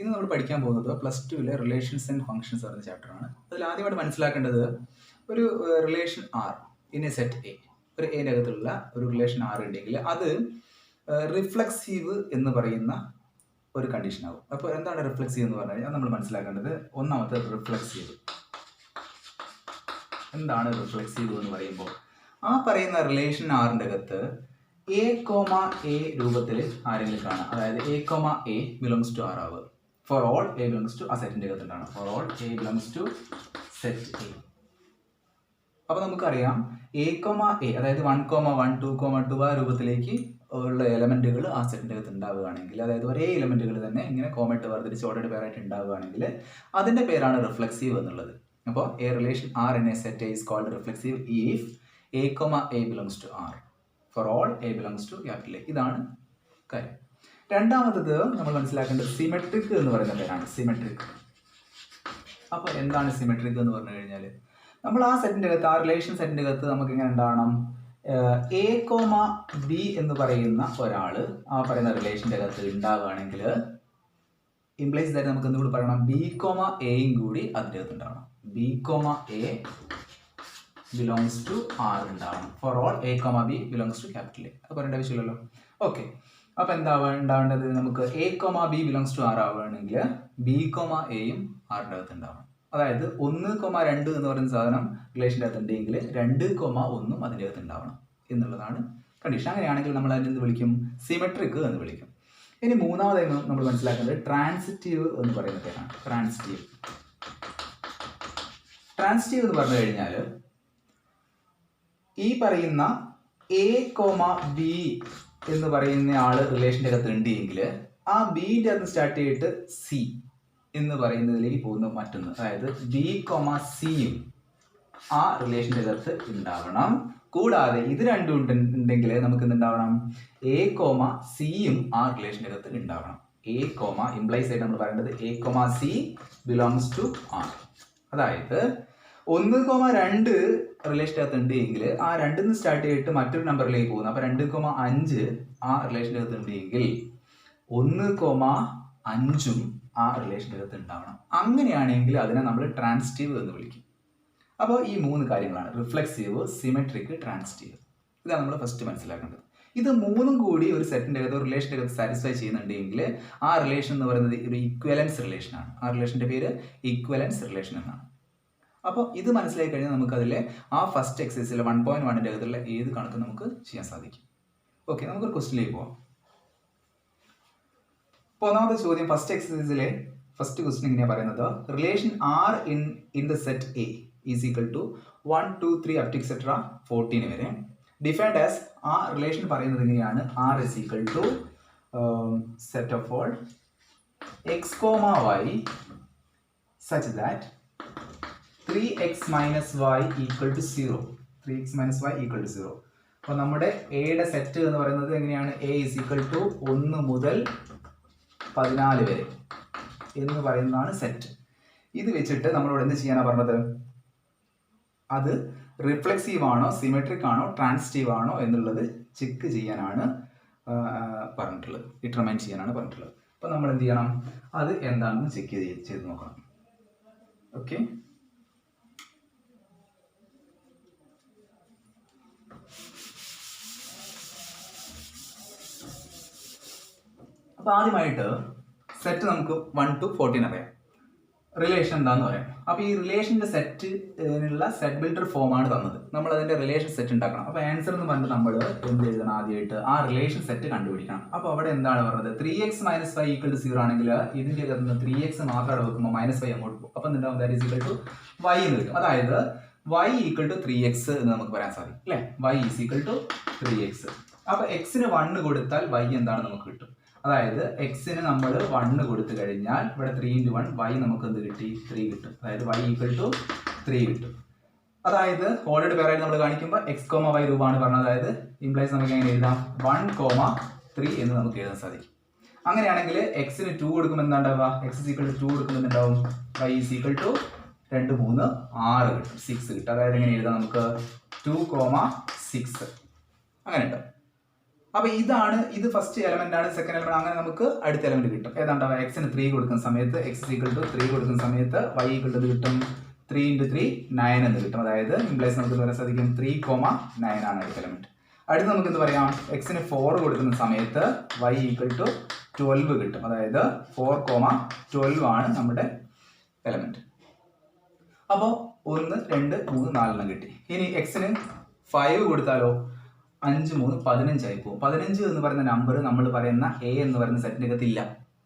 ഇന്ന് നമ്മൾ പഠിക്കാൻ പോകുന്നത് +2 റിലേഷൻസ് ആൻഡ് ഫങ്ഷൻസ് എന്ന ചാപ്റ്ററാണ്. അതിൽ ആദ്യമായിട്ട് മനസ്സിലാക്കേണ്ടത് ഒരു relation R in a set A, ഒരു എനകത്തുള്ള ഒരു റിലേഷൻ ആർ ഉണ്ടെങ്കിൽ അത് റിഫ്ലക്സീവ് എന്ന് പറയുന്ന ഒരു കണ്ടീഷൻ ആവും. അപ്പോൾ എന്താണ് റിഫ്ലക്സീവ് എന്ന് പറഞ്ഞു കഴിഞ്ഞാൽ നമ്മൾ മനസ്സിലാക്കേണ്ടത് ഒന്നാമത്തെ റിഫ്ലക്സീവ്. എന്താണ് റിഫ്ലക്സീവ് എന്ന് പറയുമ്പോൾ ആ പറയുന്ന റിലേഷൻ ആറിൻ്റെ അകത്ത് എ കോമ എ രൂപത്തിൽ ആരെങ്കിലും കാണാം. അതായത് A comma A belongs to R ആവുക. For all A belongs to ആ സെറ്റിൻ്റെ അകത്തുണ്ടാണ്. For all A belongs to set A. അപ്പോൾ നമുക്കറിയാം എ കോമ എ, അതായത് 1,1, 2,2 ആ രൂപത്തിലേക്ക് ഉള്ള എലമെൻറ്റുകൾ ആ സെറ്റിൻ്റെ അകത്ത് ഉണ്ടാവുകയാണെങ്കിൽ, അതായത് ഒരേ എലമെൻറ്റുകൾ തന്നെ ഇങ്ങനെ കോമയിട്ട് വേർതിരിച്ച് ഓർഡേഡ് പേരായിട്ട് ഉണ്ടാവുകയാണെങ്കിൽ അതിൻ്റെ പേരാണ് റിഫ്ലക്സീവ് എന്നുള്ളത്. അപ്പോൾ a relation R in a set A is called reflexive if a comma A belongs to R. For all A belongs to capital A. ഇതാണ് കാര്യം. രണ്ടാമത്തത് നമ്മൾ മനസ്സിലാക്കേണ്ടത് സിമെട്രിക് എന്ന് പറയുന്ന പേരാണ്. സിമെട്രിക്. അപ്പോൾ എന്താണ് സിമെട്രിക് എന്ന് പറഞ്ഞു കഴിഞ്ഞാൽ നമ്മൾ ആ സെറ്റിൻ്റെ അകത്ത്, ആ റിലേഷൻ സെറ്റിൻ്റെ അകത്ത് നമുക്ക് എങ്ങനെ ഉണ്ടാവണം, എ കോമ ബി എന്ന് പറയുന്ന ഒരാൾ ആ പറയുന്ന റിലേഷൻ്റെ അകത്ത് ഉണ്ടാവുകയാണെങ്കിൽ ഇംപ്ലൈസ് ആയിട്ട് നമുക്ക് എന്തുകൂടി പറയണം, ബി കോമ എയും കൂടി അതിൻ്റെ അകത്ത് ഉണ്ടാവണം. B comma A belongs to R ഉണ്ടാവണം. For all A comma B belongs to capital A. അത് പറയേണ്ട ആവശ്യമില്ലല്ലോ. ഓക്കെ, അപ്പോൾ എന്താ ഉണ്ടാവേണ്ടത്, നമുക്ക് A comma B belongs to R ആവുകയാണെങ്കിൽ ബി കോമ എയും ആറിൻ്റെ അകത്ത് ഉണ്ടാവണം. അതായത് 1,2 എന്ന് പറയുന്ന സാധനം റിലേഷൻ്റെ അകത്ത് ഉണ്ടെങ്കിൽ 2,1 അതിൻ്റെ അകത്ത് ഉണ്ടാവണം എന്നുള്ളതാണ് കണ്ടീഷൻ. അങ്ങനെയാണെങ്കിൽ നമ്മൾ അതിനെന്ത് വിളിക്കും, സിമെട്രിക് എന്ന് വിളിക്കും. ഇനി മൂന്നാമതായി നമ്മൾ മനസ്സിലാക്കേണ്ടത് ട്രാൻസിറ്റീവ് എന്ന് പറയുന്ന പേരാണ്. ട്രാൻസിറ്റീവ്. ട്രാൻസിറ്റീവ് എന്ന് പറഞ്ഞു കഴിഞ്ഞാൽ ഈ പറയുന്ന എ കോമ ബി എന്ന് പറയുന്ന ആള് റിലേഷൻ്റെ അകത്ത് ഉണ്ടെങ്കിൽ ആ ബിൻ്റെ അകത്ത് സ്റ്റാർട്ട് ചെയ്തിട്ട് സി എന്ന് പറയുന്നതിലേക്ക് പോകുന്ന മറ്റൊന്ന്, അതായത് ബി കോമ സിയും ആ റിലേഷൻ്റെ അകത്ത് ഉണ്ടാവണം. കൂടാതെ ഇത് രണ്ടും ഉണ്ടെങ്കിൽ നമുക്ക് എന്തുണ്ടാവണം, എ കോമ സിയും ആ റിലേഷൻ്റെ അകത്ത് ഉണ്ടാവണം. എ കോമ ഇംപ്ലൈസ് ആയിട്ട് നമ്മൾ പറയേണ്ടത് a comma C belongs to R. അതായത് 1,2 റിലേഷൻ്റെ അകത്ത് ഉണ്ട് എങ്കിൽ ആ 2 സ്റ്റാർട്ട് ചെയ്തിട്ട് മറ്റൊരു നമ്പറിലേക്ക് പോകുന്നു. അപ്പോൾ 2,5 ആ റിലേഷൻ്റെ അകത്ത് ഉണ്ടെങ്കിൽ 1,5 ആ റിലേഷൻ്റെ അകത്ത് ഉണ്ടാവണം. അങ്ങനെയാണെങ്കിൽ അതിനെ നമ്മൾ ട്രാൻസിറ്റീവ് എന്ന് വിളിക്കും. അപ്പോൾ ഈ 3 കാര്യങ്ങളാണ് റിഫ്ലക്സീവ്, സിമെട്രിക്, ട്രാൻസിറ്റീവ്. ഇതാണ് നമ്മൾ ഫസ്റ്റ് മനസ്സിലാക്കേണ്ടത്. ഇത് 3ഉം കൂടി ഒരു സെറ്റിൻ്റെ അകത്ത്, ഒരു റിലേഷൻ്റെ അകത്ത് സാറ്റിസ്ഫൈ ചെയ്യുന്നുണ്ടെങ്കിൽ ആ റിലേഷൻ എന്ന് പറയുന്നത് ഒരു ഇക്വലൻസ് റിലേഷനാണ്. ആ റിലേഷൻ്റെ പേര് ഇക്വലൻസ് റിലേഷൻ എന്നാണ്. അപ്പോൾ ഇത് മനസ്സിലാക്കി കഴിഞ്ഞാൽ നമുക്കതിലെ ആ ഫസ്റ്റ് എക്സസൈസിലെ 1.1ൻ്റെ അകത്തുള്ള ഏത് കണക്ക് നമുക്ക് ചെയ്യാൻ സാധിക്കും. ഓക്കെ, നമുക്കൊരു ക്വസ്റ്റിലേക്ക് പോവാം. അപ്പോൾ ഒന്നാമത്തെ ചോദ്യം, ഫസ്റ്റ് എക്സസൈസിലെ ഫസ്റ്റ് ക്വസ്റ്റ്യൻ ഇങ്ങനെയാണ് പറയുന്നത്, relation R in the set A is equal to 1, 2, 3 up to etcetera 14 വരെ. ഡിഫൈൻഡ് ആസ്, ആ റിലേഷൻ പറയുന്നത് എങ്ങനെയാണ്, R is equal to set of all x comma y such that 3x minus y equal to 0. 3x minus y equal to 0. അപ്പോൾ നമ്മുടെ എയുടെ set എന്ന് പറയുന്നത് എങ്ങനെയാണ്, എ ഇസ് ഈക്വൽ ടു 1 മുതൽ 14 വരെ എന്ന് പറയുന്നതാണ് സെറ്റ്. ഇത് വെച്ചിട്ട് നമ്മളോട് എന്ത് ചെയ്യാനാണ് പറഞ്ഞത്, അത് റിഫ്ലക്സീവ് ആണോ, സിമെട്രിക് ആണോ, ട്രാൻസിറ്റീവ് ആണോ എന്നുള്ളത് ചെക്ക് ചെയ്യാനാണ് പറഞ്ഞിട്ടുള്ളത്, ഡിറ്റർമൈൻ ചെയ്യാനാണ് പറഞ്ഞിട്ടുള്ളത്. അപ്പോൾ നമ്മൾ എന്ത് ചെയ്യണം, അത് എന്താണെന്ന് ചെക്ക് ചെയ്ത് നോക്കണം. ഓക്കെ, അപ്പോൾ ആദ്യമായിട്ട് സെറ്റ് നമുക്ക് 1 to 14 അറിയാം, റിലേഷൻ എന്താന്ന് പറയാം. അപ്പോൾ ഈ റിലേഷൻ്റെ സെറ്റിനുള്ള സെറ്റ് ബിൽഡർ ഫോമാണ് തന്നത്. നമ്മൾ അതിൻ്റെ റിലേഷൻ സെറ്റ് ഉണ്ടാക്കണം. അപ്പോൾ ആൻസർ എന്ന് പറഞ്ഞിട്ട് നമ്മൾ എന്ത് എഴുതണം, ആദ്യമായിട്ട് ആ റിലേഷൻ സെറ്റ് കണ്ടുപിടിക്കണം. അപ്പോൾ അവിടെ എന്താണ് പറഞ്ഞത്, 3x minus y equal to 0 ആണെങ്കിൽ ഇതിൻ്റെ അകത്ത് 3x മാത്രം അവിടെ വെക്കുമ്പോൾ -y അങ്ങോട്ട് പോകും. അപ്പോൾ എന്തുണ്ടാവും, that is equal to y എന്ന് കിട്ടും. അതായത് y ഈക്വൽ ടു 3x എന്ന് നമുക്ക് പറയാൻ സാധിക്കും അല്ലേ. y is equal to 3x. അപ്പോൾ എക്സിന് 1 കൊടുത്താൽ y എന്താണ് നമുക്ക് കിട്ടും. അതായത് എക്സിന് നമ്മൾ 1 കൊടുത്തു കഴിഞ്ഞാൽ ഇവിടെ 3 × 1 y നമുക്ക് എന്ത് കിട്ടി, 3 കിട്ടും. അതായത് y ഈക്വൽ ടു 3 കിട്ടും. അതായത് ഓൾറെഡി പേരായിട്ട് നമ്മൾ കാണിക്കുമ്പോൾ എക്സ് കോമ വൈ രൂപമാണ് പറഞ്ഞത്. അതായത് ഇംപ്ലൈസ് നമുക്ക് എങ്ങനെ എഴുതാം, 1,3 എന്ന് നമുക്ക് എഴുതാൻ സാധിക്കും. അങ്ങനെയാണെങ്കിൽ എക്സിന് 2 കൊടുക്കുമ്പോൾ എന്താണ്ടാവുക, എക്സ് ഈക്വൽ ടു 2 കൊടുക്കുമ്പോൾ എന്താവും, y ഈസ് ഈക്വൽ ടു 2, 3, 6 കിട്ടും, 6 കിട്ടും. അതായത് എങ്ങനെ എഴുതാം, നമുക്ക് 2,6 അങ്ങനെ ഉണ്ടാവും. അപ്പോൾ ഇത് ഫസ്റ്റ് എലമെന്റ് ആണ്, സെക്കൻഡ് എലമെന്റ്, അങ്ങനെ നമുക്ക് അടുത്ത എലമെന്റ് കിട്ടും. ഏതാണ്ടാ എക്സിന് 3 കൊടുക്കുന്ന സമയത്ത് x = 3 കൊടുക്കുന്ന സമയത്ത് y = കിട്ടും 3 × 3 9 എന്ന് കിട്ടും. അതായത് ഇംപ്ലൈസ് നമുക്ക് പറയാൻ സാധിക്കും 3,9 ആണ് അടുത്ത എലമെന്റ്. അടുത്ത് നമുക്ക് എന്ത് പറയാം, എക്സിന് 4 കൊടുക്കുന്ന സമയത്ത് y = 12 കിട്ടും. അതായത് 4,12 ആണ് നമ്മുടെ എലമെന്റ്. അപ്പോൾ 1 2 3 4 കിട്ടി. ഇനി എക്സിന് 5 കൊടുത്താലോ, 5 3 15 ആയി പോകും. 15 എന്ന് പറയുന്ന നമ്പർ നമ്മൾ പറയുന്ന എ എന്ന് പറയുന്ന സെറ്റിൻ്റെ അകത്ത് ഇല്ല.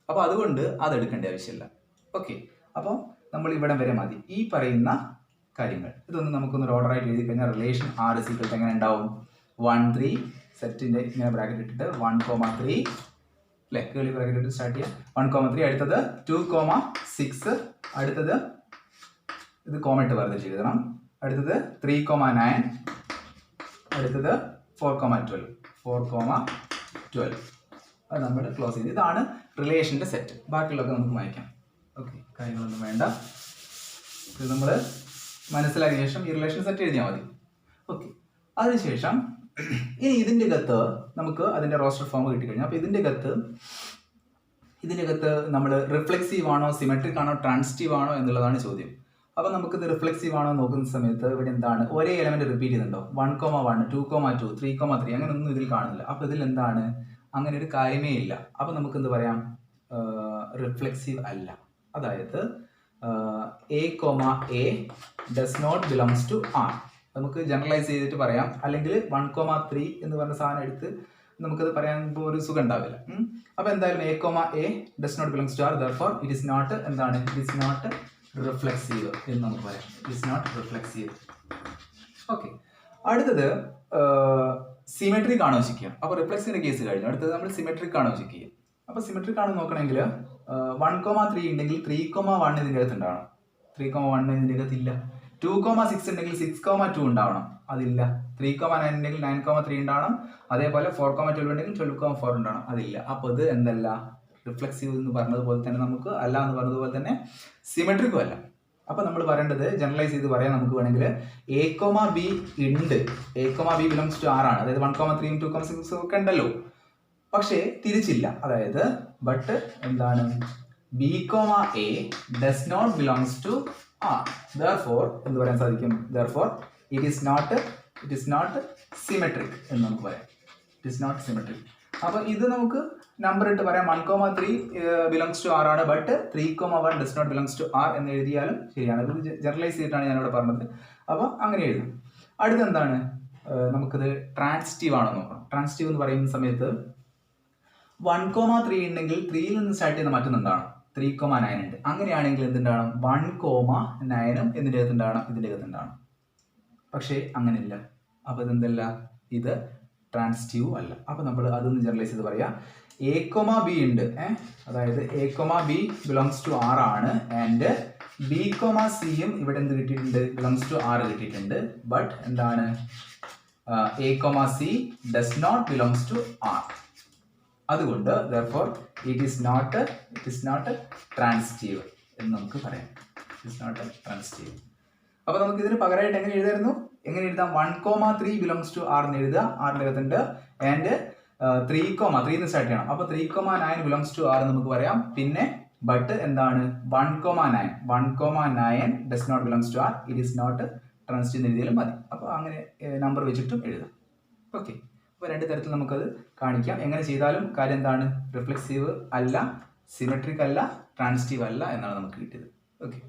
അപ്പോൾ അതുകൊണ്ട് അത് എടുക്കേണ്ട ആവശ്യമില്ല. ഓക്കെ, അപ്പോൾ നമ്മൾ ഇവിടെ വരെ മതി. ഈ പറയുന്ന കാര്യങ്ങൾ ഇതൊന്നും നമുക്കൊന്ന് ഓർഡറായിട്ട് എഴുതി കഴിഞ്ഞാൽ റിലേഷൻ R = എങ്ങനെ ഉണ്ടാവും, 1 3 സെറ്റിൻ്റെ ഇങ്ങനെ ബ്രാക്കറ്റ് ഇട്ടിട്ട് 1,3 അല്ലേ, കേളി ബ്രാക്കറ്റ് ഇട്ട് സ്റ്റാർട്ട് ചെയ്യാം. 1,3 അടുത്തത് 2,6 അടുത്തത് ഇത് കോമയിട്ട് വേർതിരിച്ച് എഴുതണം. അടുത്തത് 3,9 അടുത്തത് 4,12 അത് നമ്മൾ ക്ലോസ് ചെയ്ത്. ഇതാണ് റിലേഷൻ്റെ സെറ്റ്. ബാക്കിയുള്ളതൊക്കെ നമുക്ക് വായിക്കാം. ഓക്കെ, കാര്യങ്ങളൊന്നും വേണ്ട, ഇത് നമ്മൾ മനസ്സിലാക്കിയ ശേഷം ഈ റിലേഷൻ സെറ്റ് എഴുതിയാൽ മതി. ഓക്കെ, അതിനുശേഷം ഇനി ഇതിൻ്റെ അകത്ത് നമുക്ക് അതിൻ്റെ റോസ്റ്റർ ഫോം കിട്ടിക്കഴിഞ്ഞാൽ, അപ്പോൾ ഇതിൻ്റെ അകത്ത് നമ്മൾ റിഫ്ലെക്സീവ് ആണോ, സിമെട്രിക് ആണോ, ട്രാൻസിറ്റീവ് ആണോ എന്നുള്ളതാണ് ചോദ്യം. അപ്പോൾ നമുക്കിത് റിഫ്ലെക്സീവ് ആണോ നോക്കുന്ന സമയത്ത് ഇവിടെ എന്താണ്, ഒരേ എലമെന്റ് റിപ്പീറ്റ് ചെയ്യുന്നുണ്ടോ, 1,1 2,2 3,3 അങ്ങനെ ഒന്നും ഇതിൽ കാണുന്നില്ല. അപ്പോൾ ഇതിൽ എന്താണ്, അങ്ങനെ ഒരു കാര്യമേ ഇല്ല. അപ്പോൾ നമുക്ക് എന്ത് പറയാം, റിഫ്ലെക്സീവ് അല്ല. അതായത് A, A does not belongs to R. നമുക്ക് ജനറലൈസ് ചെയ്തിട്ട് പറയാം. അല്ലെങ്കിൽ 1,3 എന്ന് പറഞ്ഞ സാധനം എടുത്ത് നമുക്കത് പറയാൻ ഒരു സുഖം ഉണ്ടാവില്ല. അപ്പോൾ എന്തായാലും A, A does not belongs to R, therefore it is not എന്താണ്, it is not റിഫ്ലെക്സീവ് എന്ന് നമുക്ക് പറയാം. It is not reflexive. Okay, അടുത്തത് സിമെട്രിക് ആണോ ചെക്ക് ചെയ്യാം. അപ്പോൾ റിഫ്ലെക്സിന്റെ കേസ് കഴിഞ്ഞു. അടുത്തത് നമ്മൾ സിമെട്രിക് ആണോ ചെക്ക് ചെയ്യും. അപ്പോൾ സിമെട്രിക് ആണോ നോക്കണമെങ്കിൽ 1,3 ഉണ്ടെങ്കിൽ 3,1 ഇതിൻ്റെ അകത്ത് ഉണ്ടാവണം. 3,1 ഇതിൻ്റെ അകത്ത് ഇല്ല. 2,6 ഉണ്ടെങ്കിൽ 6,2 ഉണ്ടാവണം, അതില്ല. 3,9 ഉണ്ടെങ്കിൽ 9,3 ഉണ്ടാവണം. അതേപോലെ 4,12 ഉണ്ടെങ്കിൽ 12,4 ഉണ്ടാവണം, അതില്ല. അപ്പോൾ ഇത് എന്തല്ല, റിഫ്ലെക്സീവ് എന്ന് പറഞ്ഞതുപോലെ തന്നെ നമുക്ക് അല്ല എന്ന് പറഞ്ഞതുപോലെ തന്നെ സിമെട്രിക്കും അല്ല. അപ്പോൾ നമ്മൾ പറയേണ്ടത് ജനറലൈസ് ചെയ്ത് പറയാൻ നമുക്ക് വേണമെങ്കിൽ A, B ഉണ്ട്. A, B belongs to R ആണ്. അതായത് 1,3 2,6 ഒക്കെ ഉണ്ടല്ലോ. പക്ഷേ തിരിച്ചില്ല. അതായത് ബട്ട് എന്താണ്, B, A does not belongs to R. Therefore എന്ത് പറയാൻ സാധിക്കും, therefore it is not symmetric എന്ന് നമുക്ക് പറയാം. It is not symmetric. അപ്പോൾ ഇത് നമുക്ക് നമ്പർ ഇട്ട് പറയാം. 1,3 belongs to R ആണ്, but 3,1 does not belongs to R എന്ന് എഴുതിയാലും ശരിയാണ്. ഇത് ജനറലൈസ് ചെയ്തിട്ടാണ് ഞാനിവിടെ പറഞ്ഞത്. അപ്പോൾ അങ്ങനെ എഴുതും. അടുത്ത എന്താണ്, നമുക്കിത് ട്രാൻസിറ്റീവ് ആണോ നോക്കണം. ട്രാൻസിറ്റീവ് എന്ന് പറയുന്ന സമയത്ത് 1,3 ഉണ്ടെങ്കിൽ 3യിൽ നിന്ന് സ്റ്റാർട്ട് ചെയ്യുന്ന മറ്റൊന്നുണ്ടാണ്, 3,9 ഉണ്ട്. അങ്ങനെയാണെങ്കിൽ എന്തുണ്ടാവണം, 1,9 ഇതിൻ്റെ അകത്തുണ്ടാവണം, ഇതിൻ്റെ അകത്തുണ്ടാവണം. പക്ഷേ അങ്ങനെയില്ല. അപ്പോൾ ഇതെന്തല്ല, ഇത് ട്രാൻസിറ്റീവ് അല്ല. അപ്പോൾ നമ്മൾ അതൊന്ന് ജനറലൈസ് ചെയ്ത് പറയാം. A, B ഉണ്ട്, അതായത് A, B belongs to R ആണ്. ആൻഡ് B, Cയും ഇവിടെ എന്ത് കിട്ടിയിട്ടുണ്ട്, belongs to R കിട്ടിയിട്ടുണ്ട്. ബട്ട് എന്താണ്, A, C does not belongs to R. അതുകൊണ്ട് therefore it is not transitive എന്ന് നമുക്ക് പറയാം. It is not transitive. അപ്പോൾ നമുക്ക് ഇതിന് പകരമായിട്ട് എങ്ങനെ എഴുതായിരുന്നു, എങ്ങനെ എഴുതാം, 1,3 belongs to R എന്ന് എഴുതുക. ആറിൻ്റെ അകത്തുണ്ട്. ആൻഡ് 3 എന്ന് സ്റ്റാർട്ട് ചെയ്യണം. അപ്പോൾ 3,9 belongs to R എന്ന് നമുക്ക് പറയാം. പിന്നെ ബട്ട് എന്താണ്, 1,9 does not belongs to R. It is not transitive എന്ന് എഴുതിയാലും മതി. അപ്പോൾ അങ്ങനെ നമ്പർ വെച്ചിട്ടും എഴുതാം. ഓക്കെ, അപ്പോൾ രണ്ട് തരത്തിൽ നമുക്കത് കാണിക്കാം. എങ്ങനെ ചെയ്താലും കാര്യം എന്താണ്, റിഫ്ലെക്സീവ് അല്ല, സിമെട്രിക് അല്ല, ട്രാൻസിറ്റീവ് അല്ല എന്നാണ് നമുക്ക് കിട്ടിയത്. ഓക്കെ.